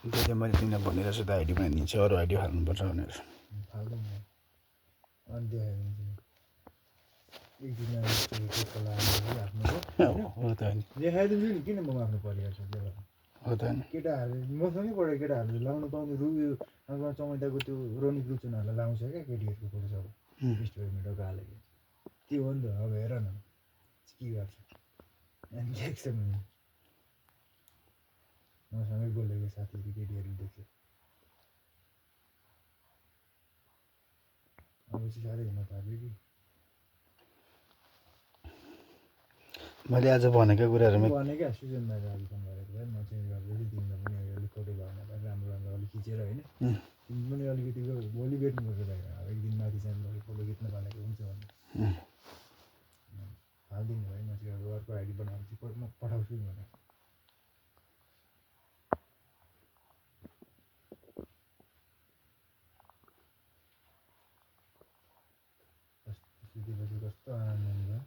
त्यही मैले तिमीलाई भनिरहेको छु त आइडी बनाइदिन्छु अरू आइडी हाल्नुपर्छ भनेर फाल्दैन अनि देखाइदिन्छु एक दिन हो त नि देखाइदिन्छु नि किन म आफ्नो परिवार छ हो त नि केटाहरूले मसँगै पढेको केटाहरूले लाउनु पाउने रुयो चमैटाको त्यो रोनिक रुचुनहरूलाई लाउँछ क्या केटीहरूको फोटो सब स्टोरी मिडियाको हालेको त्यो हो नि त अब हेर न के गर्छ अनि देख्छ मैले मसँगै बोलेको साथीहरू केटीहरू देख्छ अब चाहिँ साह्रै हुन थाल्यो कि मैले आज भनेको कुराहरू भने क्या सुजन दाइले आज फोन गरेको भए म चेन्ज गरिदिएछु तिमीलाई पनि अलिक फोटो भएन राम्रो राम्रो अलिक खिचेर होइन तिमी पनि अलिकति भोलि भेट्नुपर्छ दाइ अब एक दिन माथि चाहिँ फोटो खिच्न भनेको हुन्छ भने हालिदिनु भाइ म चाहिँ अब अर्को आइडी बनाएपछि म पठाउँछु नि भने सुतेपछि कस्तो आनन्द हुन्छ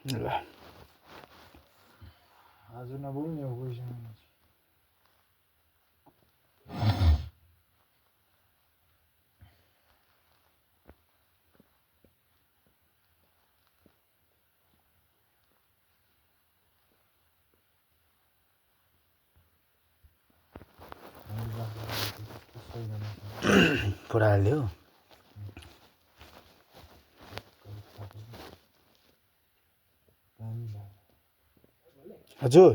ल आज नबोल्ने हो कोहीसँग पुरा हाल्यो हजुर